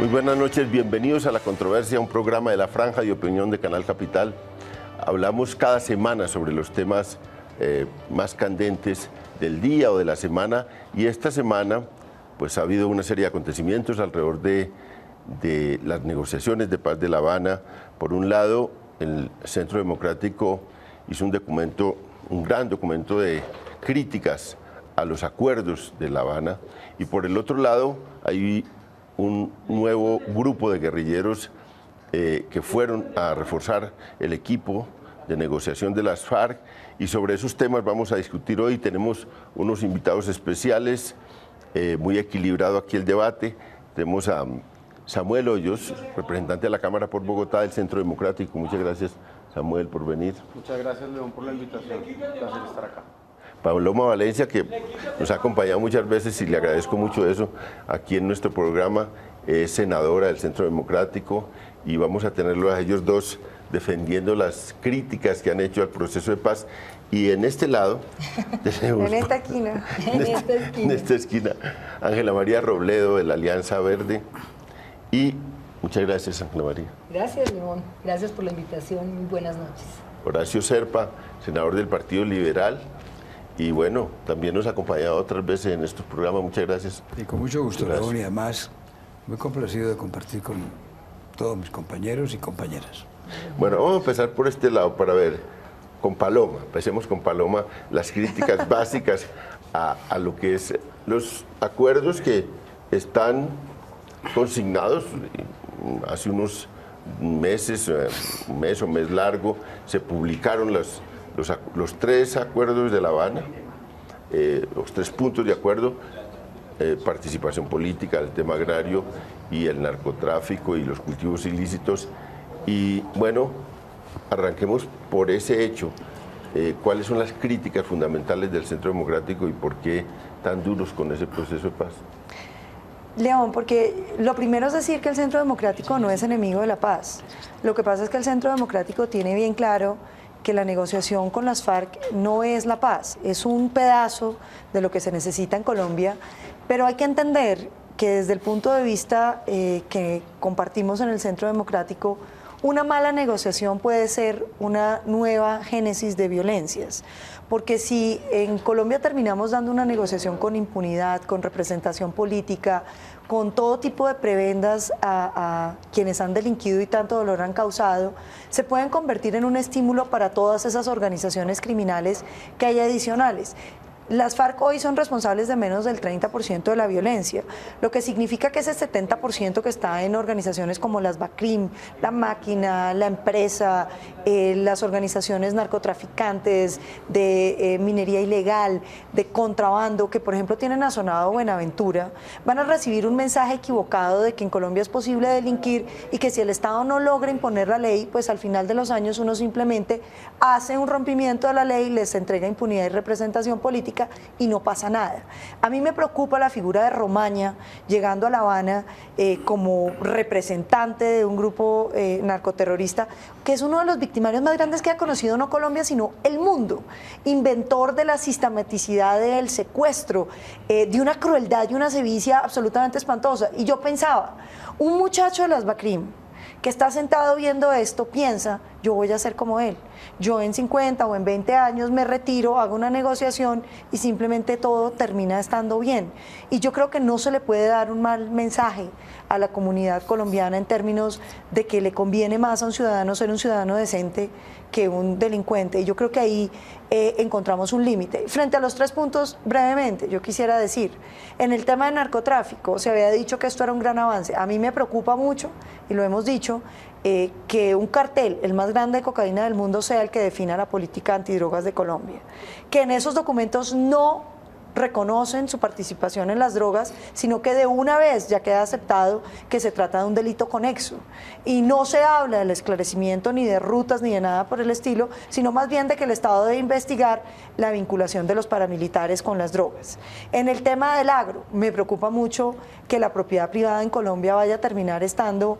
Muy buenas noches, bienvenidos a La Controversia, un programa de la Franja de Opinión de Canal Capital. Hablamos cada semana sobre los temas más candentes del día o de la semana, y esta semana pues ha habido una serie de acontecimientos alrededor de las negociaciones de paz de La Habana. Por un lado, el Centro Democrático hizo un gran documento de críticas a los acuerdos de La Habana, y por el otro lado hay un nuevo grupo de guerrilleros que fueron a reforzar el equipo de negociación de las FARC, y sobre esos temas vamos a discutir hoy. Tenemos unos invitados especiales, muy equilibrado aquí el debate. Tenemos a Samuel Hoyos, representante de la Cámara por Bogotá del Centro Democrático. Muchas gracias, Samuel, por venir. Muchas gracias, León, por la invitación. Un placer estar acá. Paloma Valencia, que nos ha acompañado muchas veces y le agradezco mucho eso aquí en nuestro programa, es senadora del Centro Democrático, y vamos a tenerlos a ellos dos defendiendo las críticas que han hecho al proceso de paz. Y en este lado tenemos, en esta esquina, en esta esquina, Ángela María Robledo de la Alianza Verde. Y muchas gracias, Ángela María. Gracias, León. Gracias por la invitación. Muy buenas noches. Horacio Serpa, senador del Partido Liberal. Y bueno, también nos ha acompañado otras veces en estos programas. Muchas gracias. Y con mucho gusto, León, y además muy complacido de compartir con todos mis compañeros y compañeras. Bueno, vamos a empezar por este lado para ver, con Paloma. Empecemos con Paloma, las críticas básicas a lo que es los acuerdos que están consignados. Hace unos meses, un mes o mes largo, se publicaron los tres acuerdos de La Habana, los 3 puntos de acuerdo: participación política, el tema agrario y el narcotráfico y los cultivos ilícitos. Y bueno, arranquemos por ese hecho. ¿Cuáles son las críticas fundamentales del Centro Democrático y por qué tan duros con ese proceso de paz? León, porque lo primero es decir que el Centro Democrático no es enemigo de la paz. Lo que pasa es que el Centro Democrático tiene bien claro que la negociación con las FARC no es la paz, es un pedazo de lo que se necesita en Colombia, pero hay que entender que desde el punto de vista que compartimos en el Centro Democrático, una mala negociación puede ser una nueva génesis de violencias, porque si en Colombia terminamos dando una negociación con impunidad, con representación política, con todo tipo de prebendas a quienes han delinquido y tanto dolor han causado, se pueden convertir en un estímulo para todas esas organizaciones criminales que hay adicionales. Las FARC hoy son responsables de menos del 30% de la violencia, lo que significa que ese 70% que está en organizaciones como las BACRIM, la Máquina, la Empresa, las organizaciones narcotraficantes, de minería ilegal, de contrabando, que por ejemplo tienen asonado Buenaventura, van a recibir un mensaje equivocado de que en Colombia es posible delinquir y que si el Estado no logra imponer la ley, pues al final de los años uno simplemente hace un rompimiento de la ley, les entrega impunidad y representación política y no pasa nada. A mí me preocupa la figura de Romaña llegando a La Habana como representante de un grupo narcoterrorista, que es uno de los victimarios más grandes que ha conocido no Colombia, sino el mundo. Inventor de la sistematicidad del secuestro, de una crueldad y una sevicia absolutamente espantosa. Y yo pensaba, un muchacho de las BACRIM que está sentado viendo esto piensa, yo voy a ser como él. Yo en 50 o en 20 años me retiro, hago una negociación y simplemente todo termina estando bien. Y yo creo que no se le puede dar un mal mensaje a la comunidad colombiana en términos de que le conviene más a un ciudadano ser un ciudadano decente que un delincuente. Y yo creo que ahí encontramos un límite. Frente a los 3 puntos, brevemente, yo quisiera decir, en el tema de narcotráfico se había dicho que esto era un gran avance. A mí me preocupa mucho, y lo hemos dicho, que un cartel, el más grande de cocaína del mundo, sea el que defina la política antidrogas de Colombia. Que en esos documentos no reconocen su participación en las drogas, sino que de una vez ya queda aceptado que se trata de un delito conexo. Y no se habla del esclarecimiento ni de rutas ni de nada por el estilo, sino más bien de que el Estado debe investigar la vinculación de los paramilitares con las drogas. En el tema del agro, me preocupa mucho que la propiedad privada en Colombia vaya a terminar estando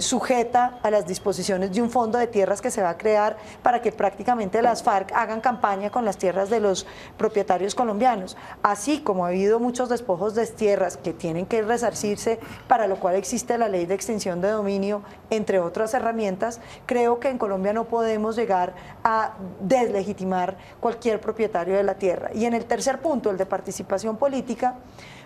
sujeta a las disposiciones de un fondo de tierras que se va a crear para que prácticamente las FARC hagan campaña con las tierras de los propietarios colombianos. años, así como ha habido muchos despojos de tierras que tienen que resarcirse, para lo cual existe la ley de extinción de dominio, entre otras herramientas, creo que en Colombia no podemos llegar a deslegitimar cualquier propietario de la tierra. Y en el tercer punto, el de participación política,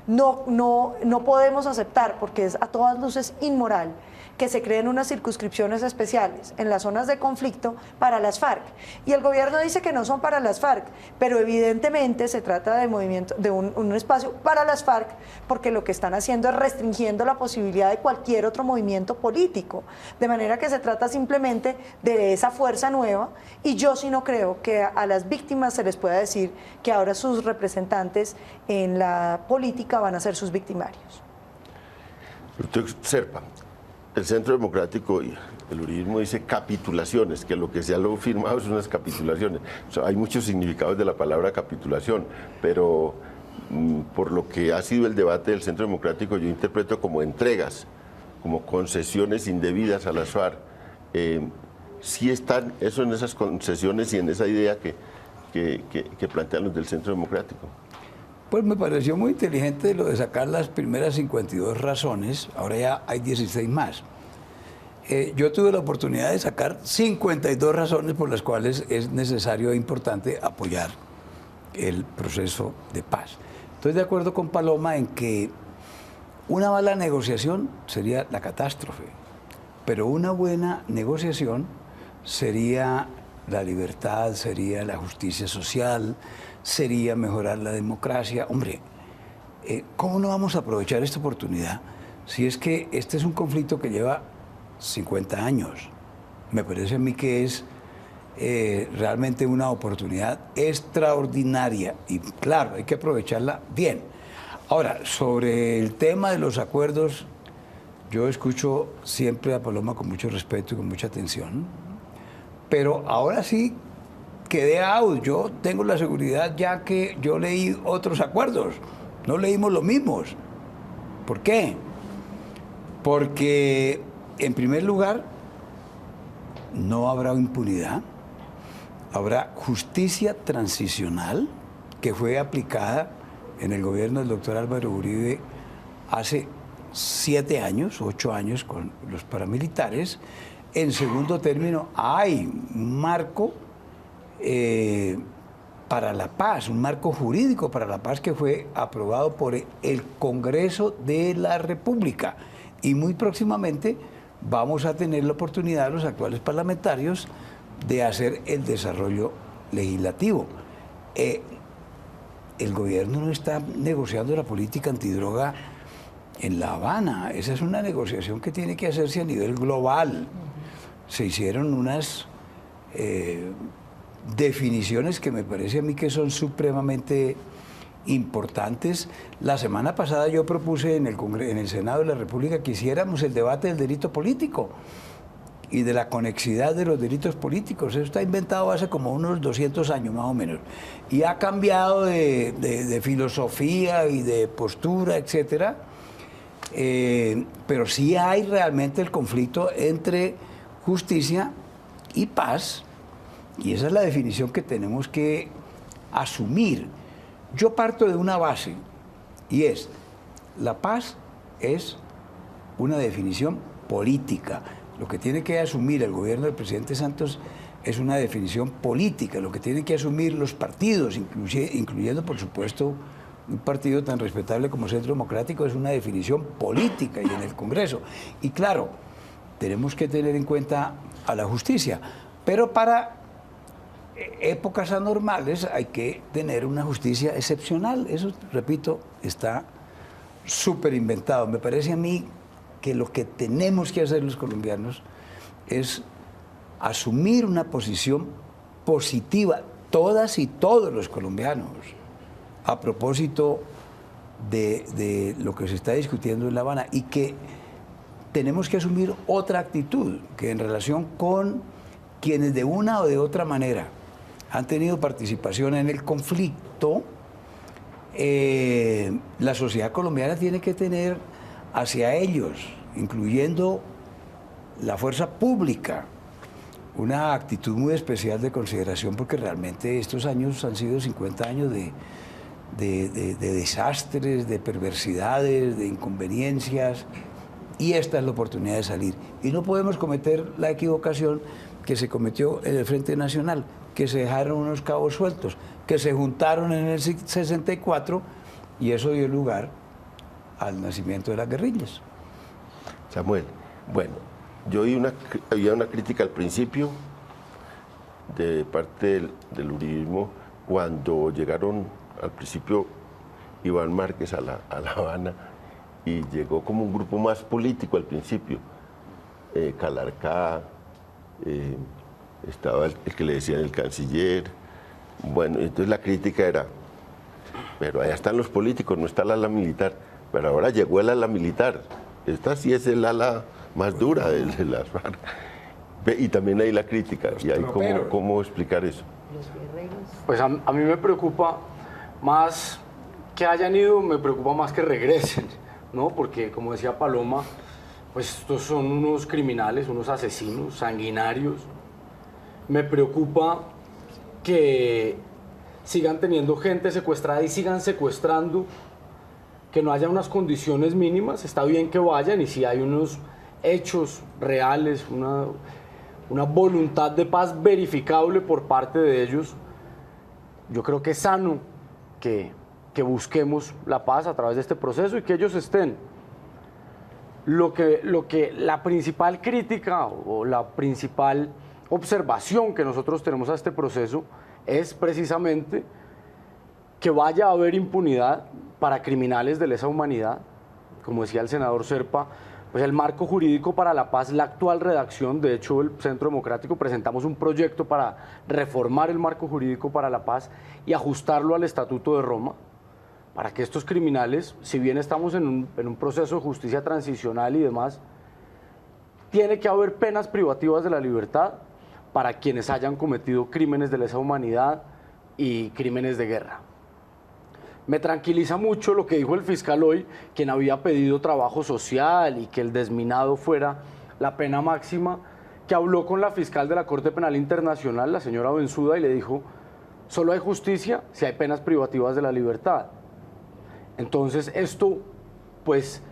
no podemos aceptar, porque es a todas luces inmoral, que se creen unas circunscripciones especiales en las zonas de conflicto para las FARC. Y el gobierno dice que no son para las FARC, pero evidentemente se trata de movimiento, de un espacio para las FARC, porque lo que están haciendo es restringiendo la posibilidad de cualquier otro movimiento político. De manera que se trata simplemente de esa fuerza nueva, y yo sí no creo que a las víctimas se les pueda decir que ahora sus representantes en la política van a ser sus victimarios. Doctor Serpa, el Centro Democrático y el uribismo dice capitulaciones, que lo que se ha firmado son unas capitulaciones. O sea, hay muchos significados de la palabra capitulación, pero por lo que ha sido el debate del Centro Democrático, yo interpreto como entregas, como concesiones indebidas a las FARC. Sí están eso en esas concesiones y en esa idea que plantean los del Centro Democrático. Pues me pareció muy inteligente lo de sacar las primeras 52 razones, ahora ya hay 16 más. Yo tuve la oportunidad de sacar 52 razones por las cuales es necesario e importante apoyar el proceso de paz. Estoy de acuerdo con Paloma en que una mala negociación sería la catástrofe, pero una buena negociación sería la libertad, sería la justicia social, sería mejorar la democracia. Hombre, ¿cómo no vamos a aprovechar esta oportunidad si es que este es un conflicto que lleva 50 años? Me parece a mí que es realmente una oportunidad extraordinaria y claro, hay que aprovecharla bien. Ahora, sobre el tema de los acuerdos, yo escucho siempre a Paloma con mucho respeto y con mucha atención, pero ahora sí quedé out. Yo tengo la seguridad ya que yo leí otros acuerdos, no leímos los mismos. ¿Por qué? Porque, en primer lugar, no habrá impunidad, habrá justicia transicional que fue aplicada en el gobierno del doctor Álvaro Uribe hace 7 años, 8 años con los paramilitares. En segundo término, hay un marco para la paz, un marco jurídico para la paz que fue aprobado por el Congreso de la República. Y muy próximamente vamos a tener la oportunidad, los actuales parlamentarios, de hacer el desarrollo legislativo. El gobierno no está negociando la política antidroga en La Habana. Esa es una negociación que tiene que hacerse a nivel global. Se hicieron unas definiciones que me parece a mí que son supremamente importantes. La semana pasada yo propuse en el Senado de la República que hiciéramos el debate del delito político y de la conexidad de los delitos políticos. Eso está inventado hace como unos 200 años más o menos y ha cambiado de filosofía y de postura, etcétera. Pero sí hay realmente el conflicto entre justicia y paz, y esa es la definición que tenemos que asumir. Yo parto de una base, y es, la paz es una definición política. Lo que tiene que asumir el gobierno del presidente Santos es una definición política, lo que tienen que asumir los partidos, incluyendo por supuesto un partido tan respetable como Centro Democrático, es una definición política y en el Congreso. Y claro, tenemos que tener en cuenta a la justicia, pero para épocas anormales hay que tener una justicia excepcional. Eso, repito, está súper inventado. Me parece a mí que lo que tenemos que hacer los colombianos es asumir una posición positiva, todas y todos los colombianos, a propósito de lo que se está discutiendo en La Habana, y que tenemos que asumir otra actitud, que en relación con quienes de una o de otra manera han tenido participación en el conflicto, la sociedad colombiana tiene que tener hacia ellos, incluyendo la fuerza pública, una actitud muy especial de consideración, porque realmente estos años han sido 50 años de desastres, de perversidades, de inconveniencias, y esta es la oportunidad de salir. Y no podemos cometer la equivocación que se cometió en el Frente Nacional, que se dejaron unos cabos sueltos, que se juntaron en el 64 y eso dio lugar al nacimiento de las guerrillas. Samuel, bueno, yo había una crítica al principio de parte del uribismo cuando llegaron al principio Iván Márquez a La Habana y llegó como un grupo más político al principio. Calarcá, estaba el que le decían el canciller. Bueno, entonces la crítica era, pero allá están los políticos, no está el ala militar. Pero ahora llegó el ala militar. Esta sí es el ala más dura de las FARC. Y también hay la crítica. Y hay cómo explicar eso. Pues a mí me preocupa más que hayan ido, me preocupa más que regresen, ¿no? Porque, como decía Paloma, pues estos son unos criminales, unos asesinos sanguinarios. Me preocupa que sigan teniendo gente secuestrada y sigan secuestrando, que no haya unas condiciones mínimas. Está bien que vayan y si hay unos hechos reales, una voluntad de paz verificable por parte de ellos, yo creo que es sano que busquemos la paz a través de este proceso y que ellos estén. La principal crítica o la principal observación que nosotros tenemos a este proceso es precisamente que vaya a haber impunidad para criminales de lesa humanidad. Como decía el senador Serpa, pues el marco jurídico para la paz, la actual redacción, de hecho el Centro Democrático presentamos un proyecto para reformar el marco jurídico para la paz y ajustarlo al Estatuto de Roma, para que estos criminales, si bien estamos en un proceso de justicia transicional y demás, tiene que haber penas privativas de la libertad para quienes hayan cometido crímenes de lesa humanidad y crímenes de guerra. Me tranquiliza mucho lo que dijo el fiscal hoy, quien había pedido trabajo social y que el desminado fuera la pena máxima, que habló con la fiscal de la Corte Penal Internacional, la señora Bensuda, y le dijo, solo hay justicia si hay penas privativas de la libertad. Entonces esto, pues,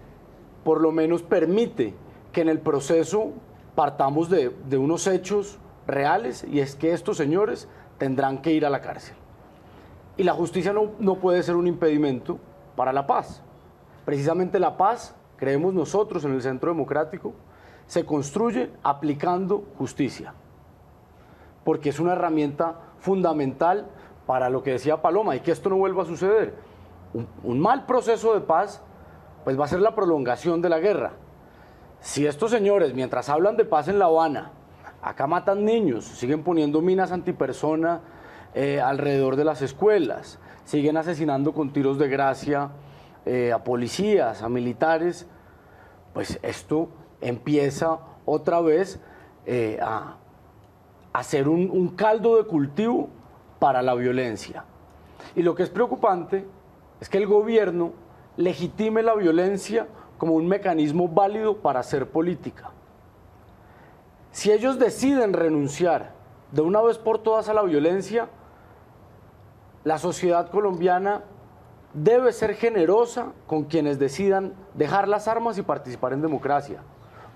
por lo menos permite que en el proceso partamos de unos hechos reales, y es que estos señores tendrán que ir a la cárcel. Y la justicia no puede ser un impedimento para la paz. Precisamente la paz, creemos nosotros en el Centro Democrático, se construye aplicando justicia, porque es una herramienta fundamental para lo que decía Paloma, y que esto no vuelva a suceder. Un mal proceso de paz pues va a ser la prolongación de la guerra. Si estos señores, mientras hablan de paz en La Habana, acá matan niños, siguen poniendo minas antipersona alrededor de las escuelas, siguen asesinando con tiros de gracia a policías, a militares, pues esto empieza otra vez a ser un caldo de cultivo para la violencia. Y lo que es preocupante es que el gobierno legitime la violencia como un mecanismo válido para hacer política. Si ellos deciden renunciar de una vez por todas a la violencia, la sociedad colombiana debe ser generosa con quienes decidan dejar las armas y participar en democracia.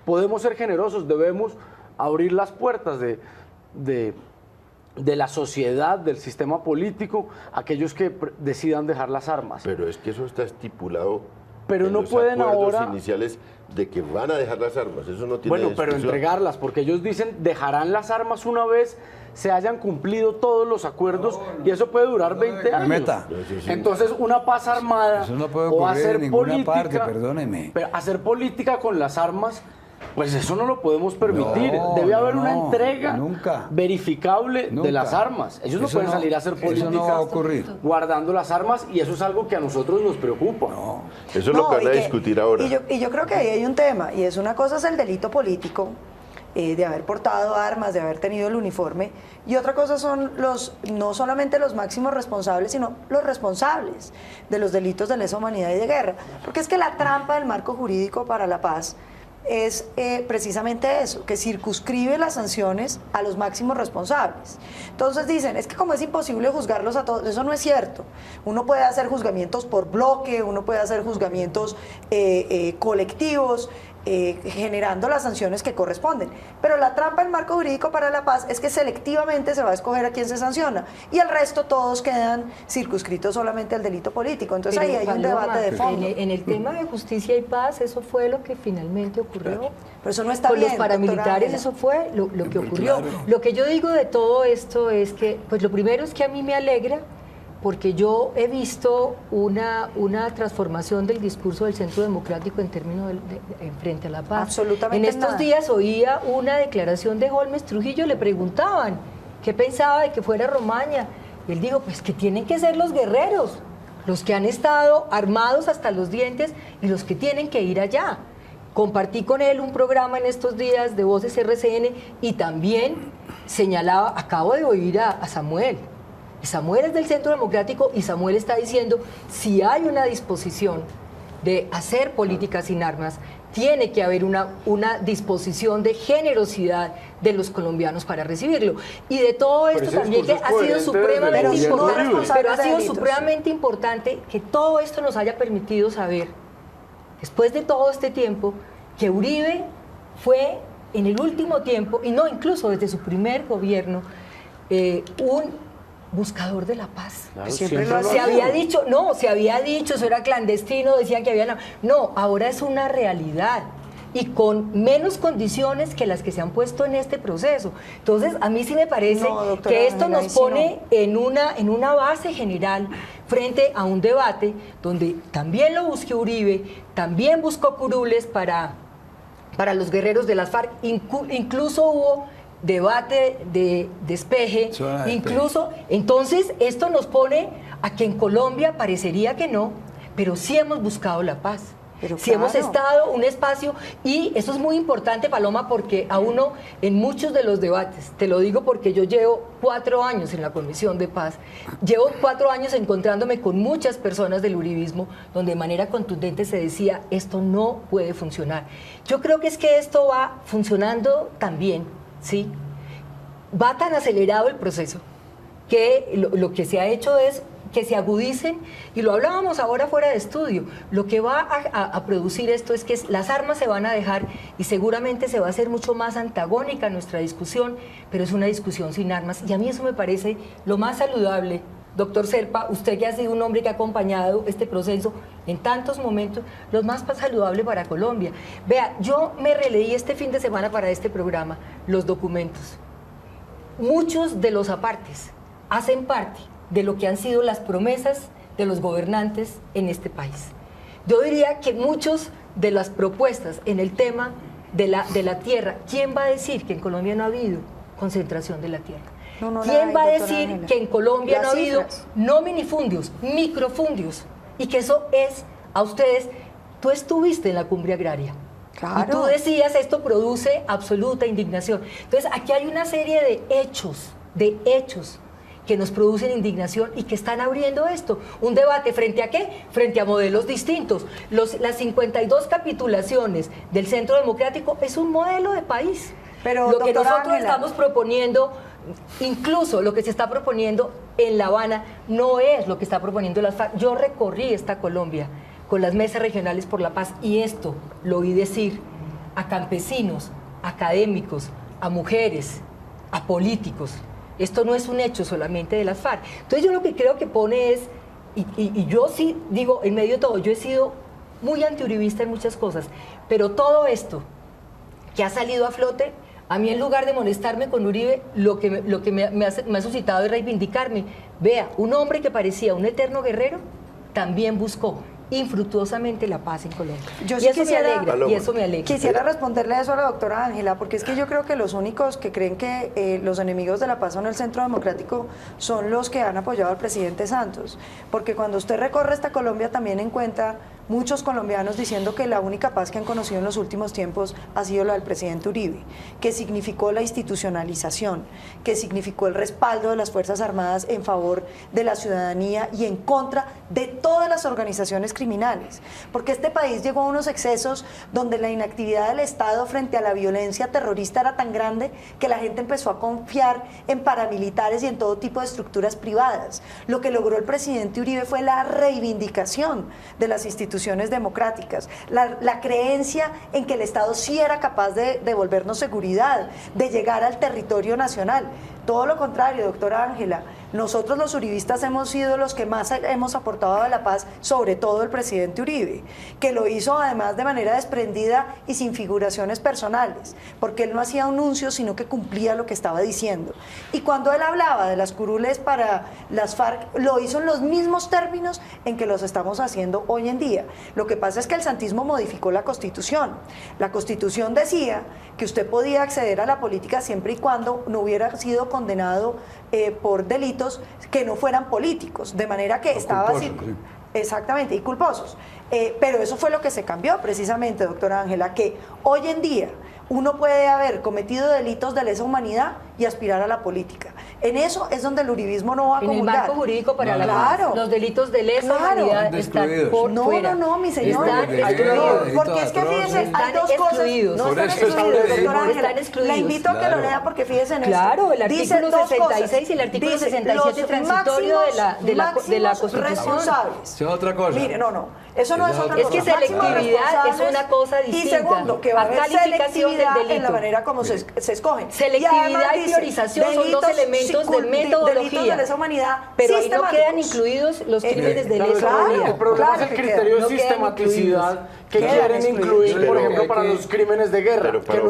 Podemos ser generosos, debemos abrir las puertas de la sociedad, del sistema político, a aquellos que decidan dejar las armas. Pero es que eso está estipulado. Pero en no los pueden acuerdos ahora iniciales de que van a dejar las armas, eso no tiene Bueno, pero discusión. entregarlas, porque ellos dicen dejarán las armas una vez se hayan cumplido todos los acuerdos, y eso puede durar 20 años. Meta. Entonces, una paz armada Eso no puede o ocurrir hacer en ninguna política, parte, perdóneme. pero hacer política con las armas, pues eso no lo podemos permitir. No, Debe haber una no, entrega nunca. verificable de Nunca. las armas. Ellos no Eso pueden no- salir a hacer eso política no va a ocurrir. guardando las armas, y eso es algo que a nosotros nos preocupa. Eso es lo que van a y discutir ahora. Y yo creo que ahí hay un tema, y es una cosa es el delito político, de haber portado armas, de haber tenido el uniforme, y otra cosa son no solamente los máximos responsables, sino los responsables de los delitos de lesa humanidad y de guerra. Porque es que la trampa del marco jurídico para la paz es precisamente eso, que circunscribe las sanciones a los máximos responsables. Entonces dicen, es que como es imposible juzgarlos a todos, eso no es cierto. Uno puede hacer juzgamientos por bloque, uno puede hacer juzgamientos colectivos, generando las sanciones que corresponden. Pero la trampa del marco jurídico para la paz es que selectivamente se va a escoger a quién se sanciona y el resto todos quedan circunscritos solamente al delito político. Entonces ahí hay un debate de fondo. En el tema de justicia y paz, eso fue lo que finalmente ocurrió. Pero eso no está con bien, los paramilitares, eso fue lo que ocurrió. Claro. Lo que yo digo de todo esto es que, pues lo primero es que a mí me alegra, porque yo he visto una transformación del discurso del Centro Democrático en términos frente a la paz. Absolutamente. En estos días oía una declaración de Holmes Trujillo, le preguntaban qué pensaba de que fuera Romaña, y él dijo, pues que tienen que ser los guerreros, los que han estado armados hasta los dientes y los que tienen que ir allá. Compartí con él un programa en estos días de Voces RCN y también señalaba, acabo de oír a Samuel. Samuel es del Centro Democrático y Samuel está diciendo, si hay una disposición de hacer política sin armas, tiene que haber una disposición de generosidad de los colombianos para recibirlo. Y de todo esto también que ha sido supremamente importante, pero ha sido supremamente importante que todo esto nos haya permitido saber, después de todo este tiempo, que Uribe fue en el último tiempo, y no incluso desde su primer gobierno, un buscador de la paz. Claro, se había dicho, eso era clandestino, decían que había... No, ahora es una realidad y con menos condiciones que las que se han puesto en este proceso. Entonces, a mí sí me parece que esto nos pone en una base general frente a un debate donde también lo buscó Uribe, también buscó curules para los guerreros de las FARC, incluso hubo debate de despeje, incluso, entonces esto nos pone a que en Colombia parecería que no, pero sí hemos buscado la paz. Pero sí, claro, hemos estado un espacio, y eso es muy importante, Paloma, porque a uno en muchos de los debates, te lo digo porque yo llevo 4 años en la Comisión de Paz, llevo 4 años encontrándome con muchas personas del uribismo, donde de manera contundente se decía, esto no puede funcionar. Yo creo que es que esto va funcionando también, ¿sí? Va tan acelerado el proceso que lo que se ha hecho es que se agudicen, y lo hablábamos ahora fuera de estudio, lo que va a producir esto es que las armas se van a dejar y seguramente se va a hacer mucho más antagónica nuestra discusión, pero es una discusión sin armas, y a mí eso me parece lo más saludable. Doctor Serpa, usted que ha sido un hombre que ha acompañado este proceso en tantos momentos, lo más saludable para Colombia. Vea, yo me releí este fin de semana para este programa los documentos. Muchos de los apartes hacen parte de lo que han sido las promesas de los gobernantes en este país. Yo diría que muchas de las propuestas en el tema de la tierra, ¿quién va a decir que en Colombia no ha habido concentración de la tierra? ¿Quién va a decir que en Colombia no ha habido no minifundios, microfundios? Y que eso es, a ustedes, tú estuviste en la cumbre agraria. Claro. Y tú decías, esto produce absoluta indignación. Entonces, aquí hay una serie de hechos que nos producen indignación y que están abriendo esto. Un debate ¿frente a qué? Frente a modelos distintos. Las 52 capitulaciones del Centro Democrático es un modelo de país. Pero, lo que nosotros estamos proponiendo, incluso lo que se está proponiendo en La Habana, no es lo que está proponiendo las FARC. Yo recorrí esta Colombia con las mesas regionales por la paz y esto lo oí decir a campesinos, académicos, a mujeres, a políticos. Esto no es un hecho solamente de las FARC. Entonces yo lo que creo que pone es, y yo sí digo, en medio de todo, yo he sido muy antiuribista en muchas cosas, pero todo esto que ha salido a flote, a mí en lugar de molestarme con Uribe, lo que me ha suscitado es reivindicarme. Vea, un hombre que parecía un eterno guerrero, también buscó infructuosamente la paz en Colombia. Yo sí y eso me alegra. Quisiera responderle eso a la doctora Ángela, porque es que yo creo que los únicos que creen que los enemigos de la paz son el Centro Democrático son los que han apoyado al presidente Santos, porque cuando usted recorre esta Colombia también encuentra muchos colombianos diciendo que la única paz que han conocido en los últimos tiempos ha sido la del presidente Uribe, que significó la institucionalización, que significó el respaldo de las Fuerzas Armadas en favor de la ciudadanía y en contra de todas las organizaciones criminales, porque este país llegó a unos excesos donde la inactividad del Estado frente a la violencia terrorista era tan grande que la gente empezó a confiar en paramilitares y en todo tipo de estructuras privadas. Lo que logró el presidente Uribe fue la reivindicación de las instituciones democráticas, la creencia en que el Estado sí era capaz de devolvernos seguridad, de llegar al territorio nacional. Todo lo contrario, doctora Ángela, nosotros los uribistas hemos sido los que más hemos aportado a la paz, sobre todo el presidente Uribe, que lo hizo además de manera desprendida y sin figuraciones personales, porque él no hacía anuncios, sino que cumplía lo que estaba diciendo. Y cuando él hablaba de las curules para las FARC, lo hizo en los mismos términos en que los estamos haciendo hoy en día. Lo que pasa es que el santismo modificó la Constitución. La Constitución decía que usted podía acceder a la política siempre y cuando no hubiera sido condenado por delitos que no fueran políticos, de manera que estaba así. Sí. Exactamente, y culposos. Pero eso fue lo que se cambió precisamente, doctora Ángela, que hoy en día uno puede haber cometido delitos de lesa humanidad y aspirar a la política. En eso es donde el uribismo no va a comulgar. En el marco jurídico para la paz, los delitos de lesa humanidad están por fuera. No, mi señor. Porque es que fíjese, hay dos cosas. No están excluidos, doctora Ángela. La invito a que lo lea porque fíjese en esto. Claro, el artículo 66 y el artículo 67 transitorio de la Constitución. Responsables. Eso es otra cosa. Mire, no. Eso no es otra cosa. Es que selectividad es una cosa distinta. Y segundo, que va a haber selectividad en la manera como se escogen. Selectividad y priorización son dos elementos de metodología. De lesa humanidad, pero ahí no quedan incluidos los crímenes de lesa humanidad. El problema es el criterio de sistematicidad que quieren incluir, por ejemplo, para los crímenes de guerra, que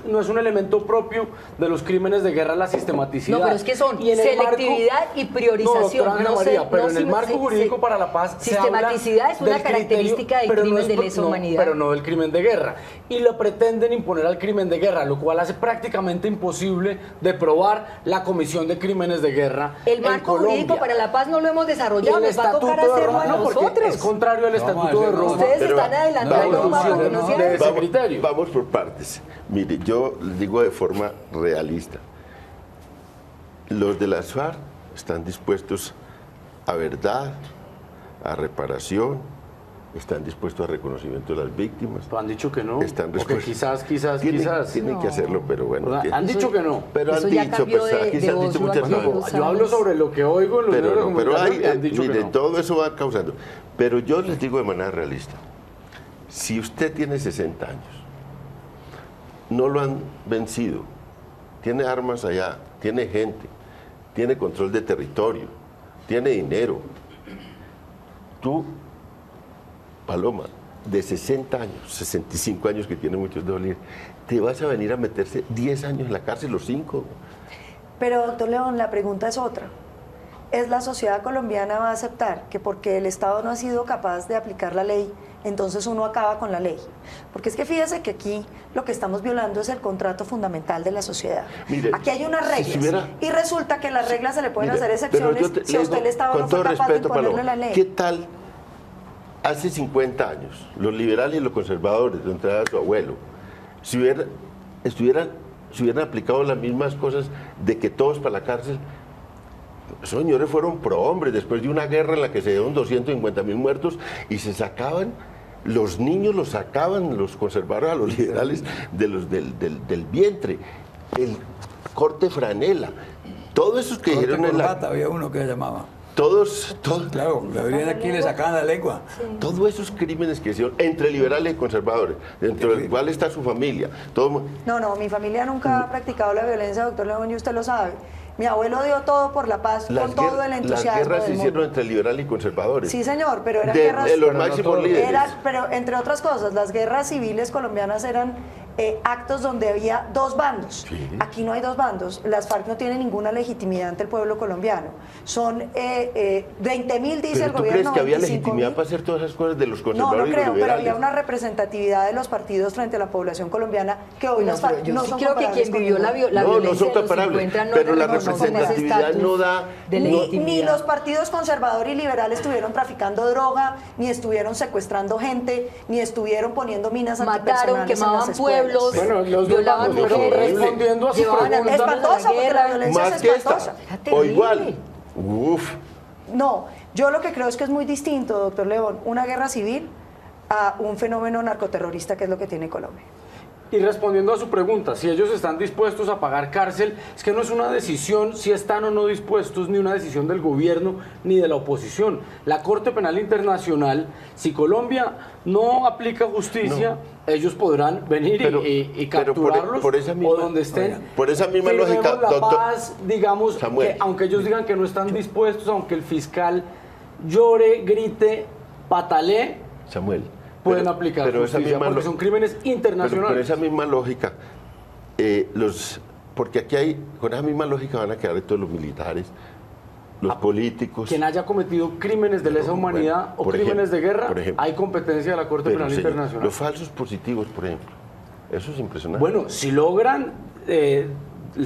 no es un elemento propio de los crímenes de guerra la sistematicidad. No, pero es que son selectividad y priorización. No, doctora María, pero en el marco jurídico para la paz sistematicidad es una característica del crimen de lesa humanidad. Pero no del crimen de guerra. Y lo pretenden imponer al crimen de guerra, lo cual hace prácticamente imposible de probar la comisión de crímenes de guerra. El marco jurídico para la paz no lo hemos desarrollado, nos va a tocar hacerlo a nosotros. Es contrario al Estatuto de Roma. Ustedes están adelantando un mapa que no sea ese criterio. Vamos por partes. Mire, yo les digo de forma realista. Los de las FARC están dispuestos a verdad, a reparación, están dispuestos a reconocimiento de las víctimas. Pero han dicho que no. Están porque quizás. Tienen que hacerlo, pero bueno. Han dicho que no. Pero han dicho, pues aquí se han dicho muchas cosas. Yo hablo sobre lo que oigo en los medios de comunicación y han dicho mire, que no. todo eso va causando. Pero yo les digo de manera realista, si usted tiene 60 años, no lo han vencido, tiene armas allá, tiene gente, tiene control de territorio, tiene dinero, tú, Paloma, de 60 años, 65 años que tiene muchos de Bolívar, te vas a venir a meterse 10 años en la cárcel o 5. Pero, doctor León, la pregunta es otra. ¿Es la sociedad colombiana va a aceptar que porque el Estado no ha sido capaz de aplicar la ley, entonces uno acaba con la ley? Porque es que fíjese que aquí lo que estamos violando es el contrato fundamental de la sociedad. Mire, aquí hay unas reglas y resulta que las reglas se le pueden hacer excepciones si a usted el Estado no fue capaz de imponerle la ley. ¿Qué tal hace 50 años los liberales y los conservadores, de entrada de su abuelo, si hubieran aplicado las mismas cosas de que todos para la cárcel? Esos señores fueron prohombres después de una guerra en la que se dieron 250.000 muertos y se sacaban, los niños los sacaban, los conservaron a los liberales del vientre, el corte franela, todos esos que dijeron en la... había uno que llamaba. Todos. Claro, le venían aquí y le sacaban la lengua. Sí. Todos esos crímenes que hicieron entre liberales y conservadores, dentro del cual está su familia. No, mi familia nunca ha practicado la violencia, doctor León, y usted lo sabe. Mi abuelo dio todo por la paz, con todo el entusiasmo. Las guerras se hicieron entre liberales y conservadores. Sí, señor, pero eran guerras... De los máximos líderes. Pero entre otras cosas, las guerras civiles colombianas eran actos donde había dos bandos. Sí. Aquí no hay dos bandos. Las FARC no tienen ninguna legitimidad ante el pueblo colombiano. Son 20.000, dice el ¿Pero tú gobierno. crees que había 25.000. legitimidad para hacer todas esas cosas de los No, conservadores no creo, y los pero liberales? había una representatividad de los partidos frente a la población colombiana que hoy las FARC yo no sí son creo que comparables quien con vivió la ninguna. No, no violencia son de los comparables, 50 no, pero la no, no con ese representatividad estatus no da... de Ni legitimidad. los partidos conservador y liberal estuvieron traficando droga, ni estuvieron secuestrando gente, ni estuvieron poniendo minas Mataron, antipersonales en quemaban las escuelas. pueblos, Bueno, los dos violaban bandos, pero mujeres, respondiendo a su llevaban a los pregunta. hombres a la Espantosa, porque la guerra. violencia Más es que espantosa. esta, o terrible. igual. Uf. No, yo lo que creo es que es muy distinto, doctor León, una guerra civil a un fenómeno narcoterrorista que es lo que tiene Colombia. Y respondiendo a su pregunta, si ellos están dispuestos a pagar cárcel, es que no es una decisión si están o no dispuestos, ni una decisión del gobierno ni de la oposición. La Corte Penal Internacional, si Colombia no aplica justicia, ellos podrán venir y pero capturarlos por esa misma- o donde estén. por esa misma Firmemos lógica, la doctor paz, digamos, Samuel. que aunque ellos digan que no están dispuestos, aunque el fiscal llore, grite, patalee, Samuel. pueden pero- aplicar pero esa justicia, misma porque lo- son crímenes Pero internacionales. con esa misma lógica, porque aquí hay, con esa misma lógica van a quedar todos los militares, los políticos. Quien haya cometido crímenes de lesa Bueno, humanidad o por crímenes ejemplo, de guerra, por ejemplo. hay competencia de la Corte Pero, Penal señor, Internacional. los falsos positivos, por ejemplo, eso es impresionante. Bueno, si logran,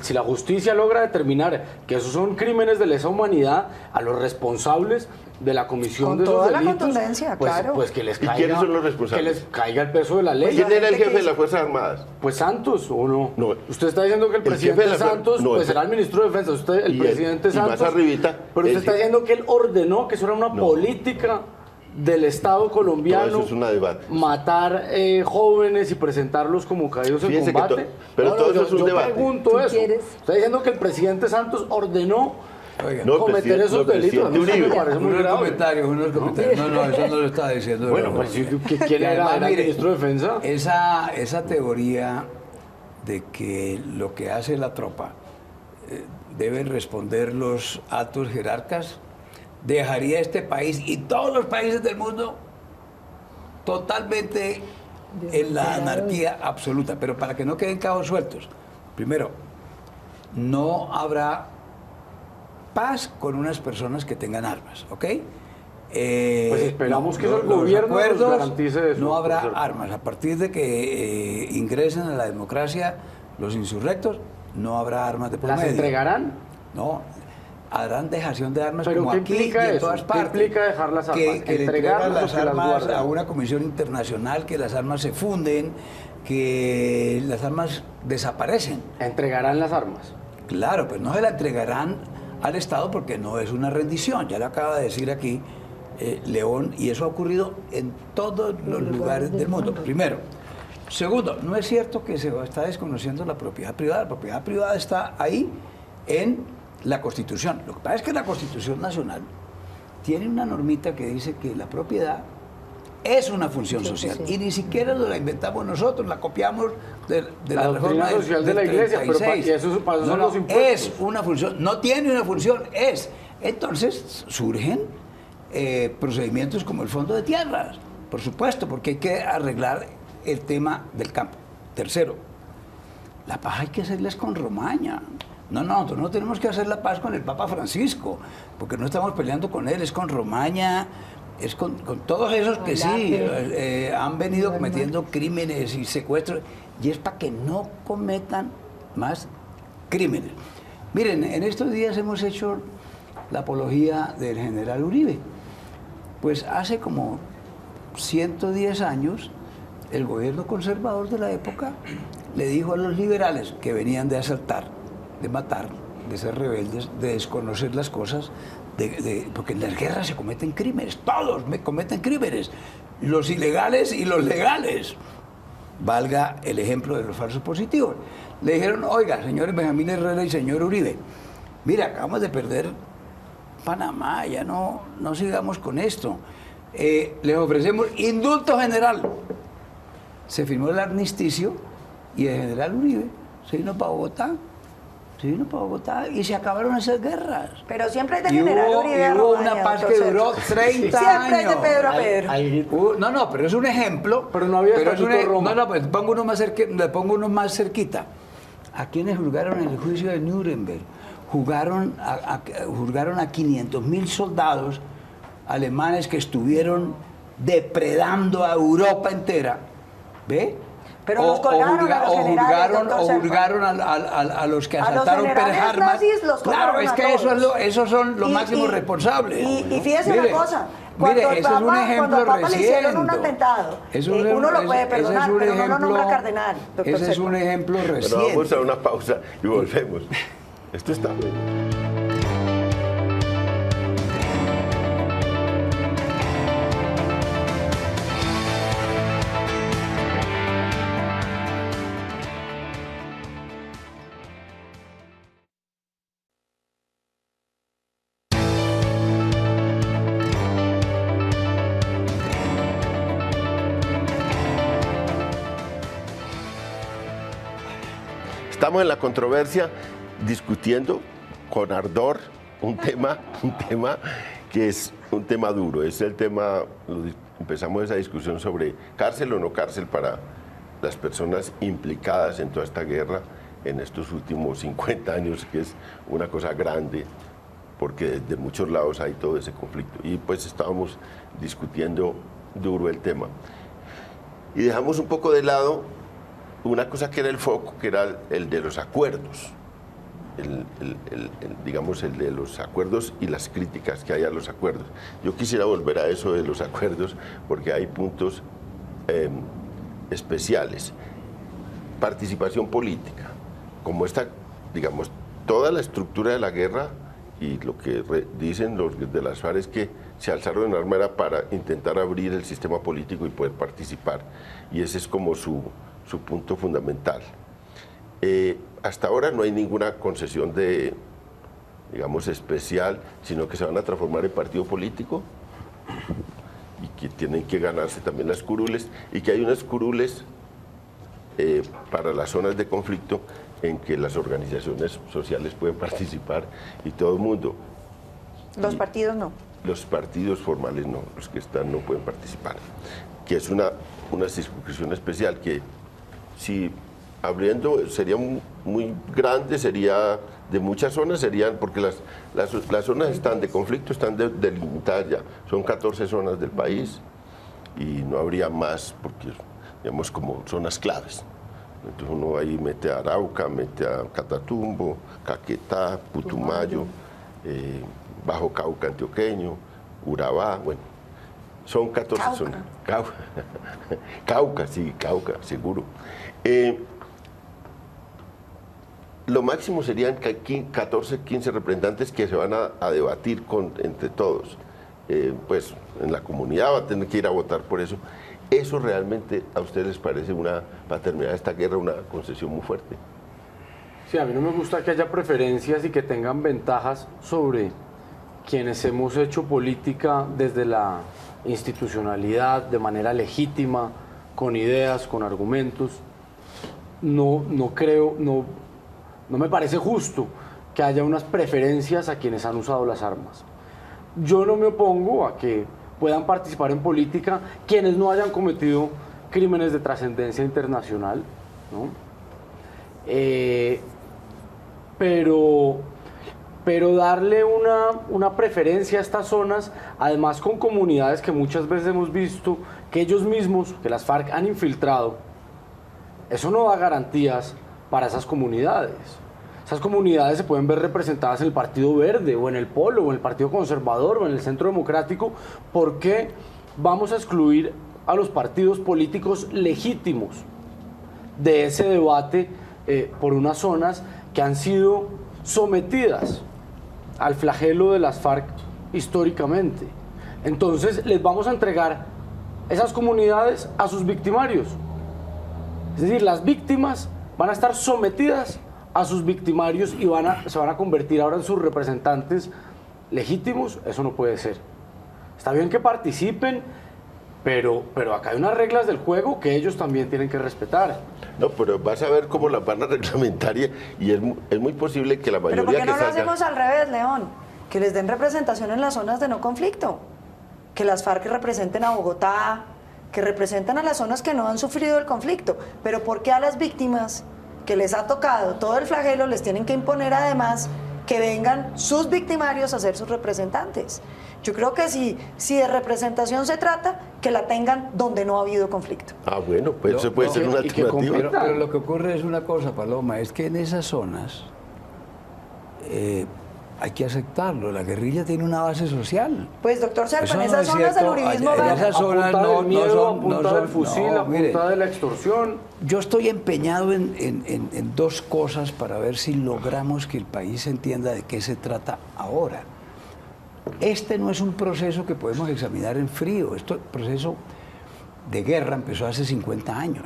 si la justicia logra determinar que esos son crímenes de lesa humanidad, a los responsables de la comisión Con de esos toda la delitos, contundencia, pues, claro. pues que les ¿Y caiga, quiénes son los responsables? que les caiga el peso de la ley. ¿Quién era el gente jefe que de las Fuerzas Armadas? Pues Santos, ¿o no? No. Usted está diciendo que el El jefe presidente de la- Santos, no, pues el- será el ministro de Defensa, usted, el y presidente y más Santos. arribita, Pero usted el está jefe- diciendo que él ordenó, que eso era una política del Estado colombiano. Todo eso es un debate. Matar jóvenes y presentarlos como caídos en Fíjese que combate. pero todo eso es un yo debate. pregunto ¿Tú eso. quieres? Está diciendo que el presidente Santos ordenó Oiga, No, cometer presidente- esos no, delitos. A mí presidente eso me Uribe. parece muy unos grave. comentarios, unos comentarios. No, eso no lo estaba diciendo. Bueno, no. pues ¿quién Y era? además, ¿Era el mire, ministro de Defensa? Esa teoría de que lo que hace la tropa deben responder los altos jerarcas, dejaría este país y todos los países del mundo totalmente en la anarquía absoluta. Pero para que no queden cabos sueltos, primero, no habrá paz con unas personas que tengan armas, ¿ok? Pues esperamos que el los gobierno nos acuerdos, garantice eso, no habrá por cierto. armas. A partir de que ingresen a la democracia los insurrectos, no habrá armas de por ¿Las medio. entregarán? No, harán dejación de armas ¿Pero como qué aquí implica y en eso? todas ¿Qué partes. implica dejar las armas? Que le entregan ¿Entregarlas o las que las armas guarden? a una comisión internacional, que las armas se funden, que las armas desaparecen. ¿Entregarán las armas? Claro, pues no se la entregarán al Estado porque no es una rendición, ya lo acaba de decir aquí León, y eso ha ocurrido en todos los lugares del mundo. Primero. Segundo, no es cierto que se está desconociendo la propiedad privada. La propiedad privada está ahí en la Constitución. Lo que pasa es que la Constitución Nacional tiene una normita que dice que la propiedad es una función social y ni siquiera nos la inventamos nosotros, la copiamos de La la doctrina reforma social de del la Iglesia, pero 36. y eso para eso son los impuestos. Es una función, no tiene una función, es. Entonces surgen procedimientos como el Fondo de Tierras, por supuesto, porque hay que arreglar el tema del campo. Tercero, la paz hay que hacerles con romaña. No, nosotros no tenemos que hacer la paz con el Papa Francisco, porque no estamos peleando con él, es con romaña, es con todos esos que sí han venido cometiendo crímenes y secuestros, y es para que no cometan más crímenes. Miren, en estos días hemos hecho la apología del general Uribe. Pues hace como 110 años, el gobierno conservador de la época le dijo a los liberales que venían de asaltar, de matar, de ser rebeldes, de desconocer las cosas, porque en las guerras se cometen crímenes, todos cometen crímenes, los ilegales y los legales. Valga el ejemplo de los falsos positivos. Le dijeron, oiga, señores Benjamín Herrera y señor Uribe, mira, acabamos de perder Panamá, ya no sigamos con esto. Les ofrecemos indulto general. Se firmó el armisticio y el general Uribe se vino para Bogotá Se vino para Bogotá y se acabaron esas guerras. Pero siempre hay de Y generar hubo, Uribe a y hubo Romaña, una paz doctor que duró Sergio. 30 Siempre años. hay de Pedro a Pedro. No, pero es un ejemplo. Pero no había estatuto Roma. No, pues le pongo uno más cerquita. ¿A quienes juzgaron en el juicio de Nuremberg? Juzgaron a 500.000 soldados alemanes que estuvieron depredando a Europa entera. ¿Ve? Pero los colgaron a los generales, doctor Serpa. juzgaron a los que A los asaltaron Pearl generales Harbor. nazis los Claro, colgaron es a que todos. esos son los máximos responsables. Y fíjese Mire, una cosa, mire, cuando ese es un ejemplo cuando al Papa le hicieron reciente. un atentado, Es un uno lo ese- puede ese perdonar, es un pero no lo ejemplo- nombra cardenal, doctor Ese es Serpa. un ejemplo Bueno, reciente. vamos a una pausa y volvemos. Esto está bueno. Estamos en la controversia discutiendo con ardor un tema que es un tema duro. Es el tema, empezamos esa discusión sobre cárcel o no cárcel para las personas implicadas en toda esta guerra en estos últimos 50 años, que es una cosa grande, porque de muchos lados hay todo ese conflicto. Y pues estábamos discutiendo duro el tema. Y dejamos un poco de lado una cosa que era el foco, que era el de los acuerdos, digamos el de los acuerdos y las críticas que hay a los acuerdos. Yo quisiera volver a eso de los acuerdos porque hay puntos especiales. Participación política, como esta, digamos, toda la estructura de la guerra y lo que dicen los de las FARC es que se alzaron en arma era para intentar abrir el sistema político y poder participar. Y ese es como su punto fundamental. Hasta ahora no hay ninguna concesión de, digamos, especial, sino que se van a transformar en partido político y que tienen que ganarse también las curules y que hay unas curules para las zonas de conflicto en que las organizaciones sociales pueden participar y todo el mundo. Los partidos no. Los partidos formales no, los que están no pueden participar, que es una circunscripción especial que si abriendo sería muy grande, sería de muchas zonas, serían, porque las zonas están de conflicto, están delimitadas ya, son 14 zonas del país y no habría más porque, digamos, como zonas claves. Entonces uno ahí mete a Arauca, mete a Catatumbo, Caquetá, Putumayo, Bajo Cauca antioqueño, Urabá, bueno, son 14 Cauca. zonas. Cauca, sí, Cauca, seguro. Lo máximo serían 14, 15 representantes que se van a debatir entre todos. Pues en la comunidad va a tener que ir a votar por eso. ¿Eso realmente a ustedes les parece para terminar esta guerra una concesión muy fuerte? Sí, a mí no me gusta que haya preferencias y que tengan ventajas sobre quienes hemos hecho política desde la institucionalidad, de manera legítima, con ideas, con argumentos. No me parece justo que haya unas preferencias a quienes han usado las armas. Yo no me opongo a que puedan participar en política quienes no hayan cometido crímenes de trascendencia internacional, ¿no? Pero darle una preferencia a estas zonas, además con comunidades que muchas veces hemos visto que ellos mismos, que las FARC han infiltrado, eso no da garantías para esas comunidades. Esas comunidades se pueden ver representadas en el Partido Verde, o en el Polo, o en el Partido Conservador, o en el Centro Democrático. ¿Por qué vamos a excluir a los partidos políticos legítimos de ese debate por unas zonas que han sido sometidas al flagelo de las FARC históricamente? Entonces les vamos a entregar esas comunidades a sus victimarios. Es decir, las víctimas van a estar sometidas a sus victimarios y se van a convertir ahora en sus representantes legítimos. Eso no puede ser. Está bien que participen, pero acá hay unas reglas del juego que ellos también tienen que respetar. No, pero vas a ver cómo la van a reglamentar y es muy posible que la mayoría Pero ¿por qué no que lo salga... hacemos al revés, León? Que les den representación en las zonas de no conflicto. Que las FARC representen a Bogotá, que representen a las zonas que no han sufrido el conflicto. Pero ¿por qué a las víctimas que les ha tocado todo el flagelo les tienen que imponer además que vengan sus victimarios a ser sus representantes? Yo creo que si de representación se trata, que la tengan donde no ha habido conflicto. Ah, bueno, pues eso puede ser una y que alternativa. Pero lo que ocurre es una cosa, Paloma, es que en esas zonas hay que aceptarlo, la guerrilla tiene una base social. Pues, doctor Serpa, Eso en no esas es zonas cierto. del uribismo En va- esas zonas a punta no, del miedo, no son... a punta no son- del fusil, no, a mire, punta de la extorsión. yo estoy empeñado en dos cosas para ver si logramos que el país entienda de qué se trata ahora. Este no es un proceso que podemos examinar en frío. Este proceso de guerra empezó hace 50 años.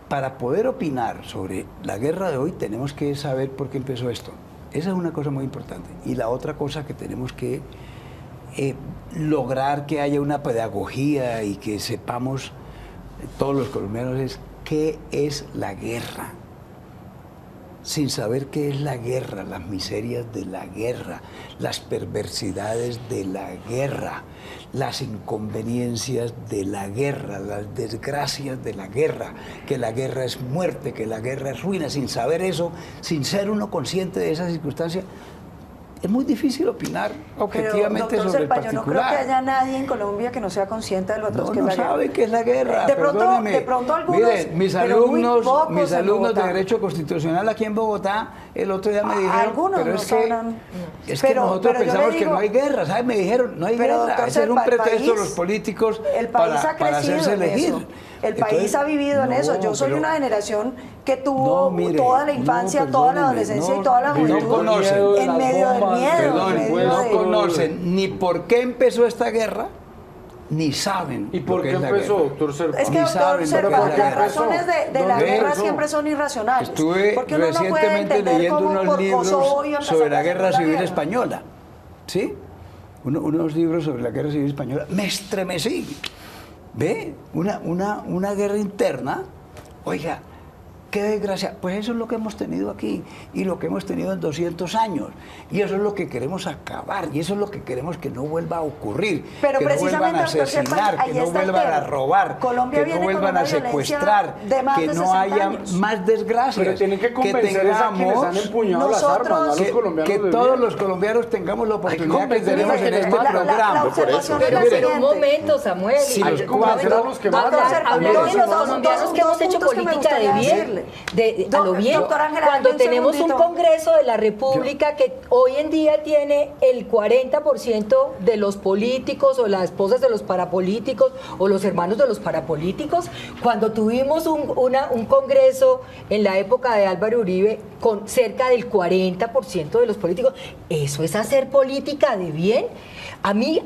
Para poder opinar sobre la guerra de hoy tenemos que saber por qué empezó esto. Esa es una cosa muy importante. Y la otra cosa que tenemos que lograr que haya una pedagogía y que sepamos todos los colombianos es qué es la guerra. Sin saber qué es la guerra, las miserias de la guerra, las perversidades de la guerra, las inconveniencias de la guerra, las desgracias de la guerra, que la guerra es muerte, que la guerra es ruina. Sin saber eso, sin ser uno consciente de esas circunstancias, es muy difícil opinar objetivamente Pero, doctor sobre Serpa, el yo no creo que particular. haya nadie en Colombia que no sea consciente de lo atroz No, que es no la guerra. sabe qué es la guerra, De pronto- perdóneme. de pronto algunos, Miren, mis pero muy alumnos, pocos en de Bogotá. Derecho Constitucional aquí en Bogotá, el otro día me dijeron, Algunos pero no es que, sabrán. es que Pero- nosotros pero yo le pensamos que digo- no hay guerra, ¿sabes? Me dijeron, no hay Pero, guerra, doctor ese era un Serpa, el pretexto de país- los políticos El país ha para crecido hacerse en elegir. eso. El país Entonces, ha vivido en eso. Yo soy pero- una generación que tuvo No, mire, toda la infancia, no, toda la perdóneme, adolescencia no, y toda la no juventud conocen. en medio del miedo. Perdón, en medio no de- conocen ni por qué empezó esta guerra, ni saben ¿Y por lo que qué es la empezó, guerra. doctor Serpa? Es que, Ni doctor saben lo que Serpa, es la las guerra. razones de la ¿Dónde guerra empezó? siempre son irracionales. Estuve Porque uno no puede recientemente entender leyendo cómo unos por libros Kosovo iba a empezar sobre la la guerra Segunda civil Guerra. española. ¿Sí? Unos libros sobre la guerra civil española. Me estremecí. ¿Ve? Una guerra interna. Oiga, qué desgracia. Pues eso es lo que hemos tenido aquí y lo que hemos tenido en 200 años. Y eso es lo que queremos acabar y eso es lo que queremos que no vuelva a ocurrir. Pero que no vuelvan a precisamente, doctor Serpa, asesinar, ahí que no está el vuelvan a tema. robar, Colombia que viene no con vuelvan una a violencia secuestrar, de más que de no 60 haya años. más desgracias. Pero tienen que convencer que a quienes han empuñado las armas, a los que, colombianos que de todos bien. los colombianos tengamos la oportunidad que convencer a tenemos en quienes este matan. programa. La observación es la Pero un siguiente. momento, Samuel. Si Hay los que convencer a los que matan. Hablemos de los Dos- colombianos dos- que hemos dos hecho puntos que me política de gustaría bien, decirle. a lo bien. Doctora Ángela, Cuando un tenemos un segundito. Congreso de la República que hoy en día tiene el 40% de los políticos o las esposas de los parapolíticos o los hermanos de los parapolíticos, cuando tuvimos un Congreso en la época de Álvaro Uribe con cerca del 40% de los políticos, ¿eso es hacer política de bien? A mí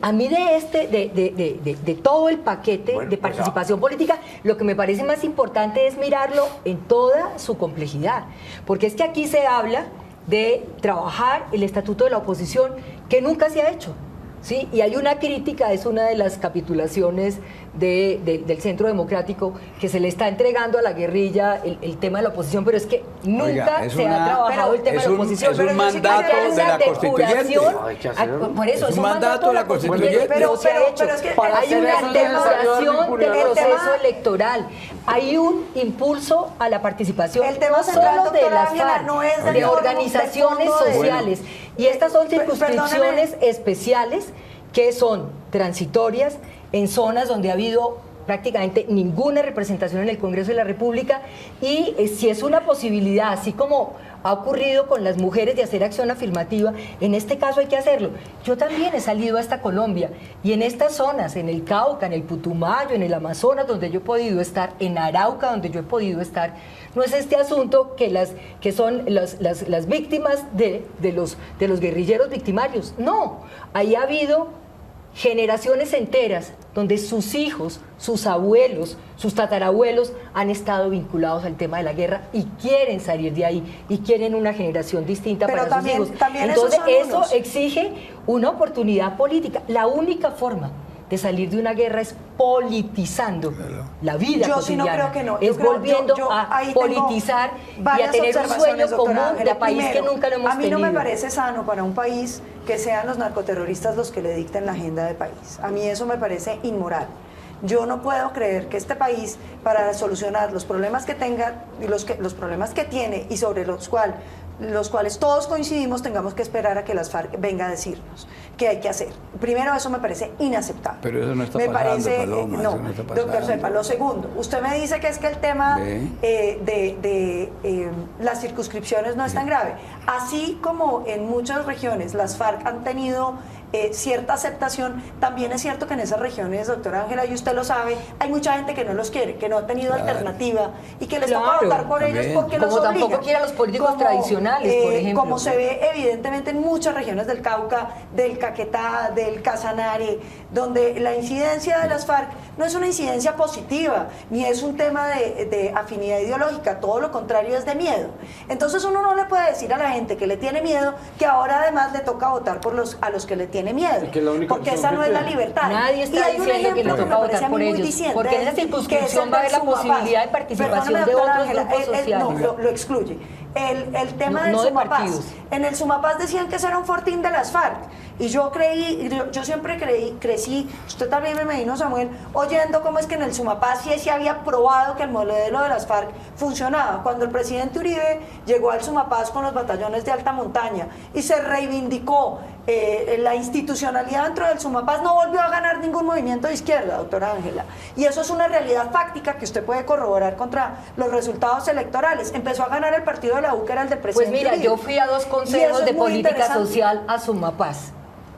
de todo el paquete de participación política, lo que me parece más importante es mirarlo en toda su complejidad, porque es que aquí se habla de trabajar el estatuto de la oposición que nunca se ha hecho, ¿sí? Y hay una crítica, es una de las capitulaciones del Centro Democrático, que se le está entregando a la guerrilla el tema de la oposición, pero es que nunca Oiga, es se ha trabajado el tema de la oposición. es un Pero yo sí mandato quisiera de la una Constituyente. depuración. Hay que hacerlo. Por eso, Es un mandato de la Constituyente. Pero- no se ha pero- hecho. pero es que para Hay hacer una eso es necesario darle depuración impunidad del a los proceso demás. electoral. Hay un impulso a la participación El tema no central, solo de doctora las Ángela, FARC, no es del de fondo, organizaciones del fondo de- sociales. Y estas son Perdóneme. circunscripciones especiales que son transitorias en zonas donde ha habido prácticamente ninguna representación en el Congreso de la República, y si es una posibilidad, así como ha ocurrido con las mujeres, de hacer acción afirmativa, en este caso hay que hacerlo. Yo también he salido hasta Colombia y en estas zonas, en el Cauca, en el Putumayo, en el Amazonas, donde yo he podido estar, en Arauca, donde yo he podido estar, no es este asunto que son las víctimas de los guerrilleros victimarios, no, ahí ha habido generaciones enteras donde sus hijos, sus abuelos, sus tatarabuelos han estado vinculados al tema de la guerra y quieren salir de ahí y quieren una generación distinta Pero para también- sus hijos. también Entonces esos son eso unos. exige una oportunidad política. La única forma de salir de una guerra es politizando la vida Yo cotidiana. sí no creo que no. Es volviendo a ahí tengo politizar y a varias tener un observaciones, sueño común doctora Ángela. de país que Primero, nunca lo hemos a mí no me tenido. parece sano para un país que sean los narcoterroristas los que le dicten la agenda de país. A mí eso me parece inmoral. Yo no puedo creer que este país, para solucionar los problemas que tenga, los problemas que tiene y sobre los cuales todos coincidimos, tengamos que esperar a que las FARC venga a decirnos qué hay que hacer. Primero, eso me parece inaceptable. Pero eso no está me pasando, parece, Paloma, no, eso no está pasando. doctor Cepa, lo segundo, usted me dice que es que el tema de las circunscripciones no es tan grave. Así como en muchas regiones las FARC han tenido cierta aceptación, también es cierto que en esas regiones, doctora Ángela, y usted lo sabe, hay mucha gente que no los quiere, que no ha tenido alternativa y que les toca votar por ellos porque como los obligan. tampoco quiere a los políticos tradicionales, por ejemplo. Como se ve evidentemente en muchas regiones del Cauca, del Caquetá, del Casanare, donde la incidencia de las FARC no es una incidencia positiva, ni es un tema de afinidad ideológica, todo lo contrario, es de miedo. Entonces uno no le puede decir a la gente que le tiene miedo que ahora además le toca votar por a los que le tiene miedo, porque esa no es la libertad. Nadie está diciendo que le toca votar por ellos, porque en esa circunscripción va a haber la posibilidad de participación de otros grupos sociales. No, lo excluye. El tema del no de Sumapaz. partidos. En el Sumapaz decían que ese era un fortín de las FARC. Y yo siempre crecí, usted también me imagino, Samuel, oyendo cómo es que en el Sumapaz sí se había probado que el modelo de las FARC funcionaba. Cuando el presidente Uribe llegó al Sumapaz con los batallones de alta montaña y se reivindicó la institucionalidad dentro del Sumapaz, no volvió a ganar ningún movimiento de izquierda, doctora Ángela. Y eso es una realidad fáctica que usted puede corroborar contra los resultados electorales. Empezó a ganar el partido de la U, que era el del presidente Pues mira, Uribe. yo fui a 2 consejos de política interesante. social a Sumapaz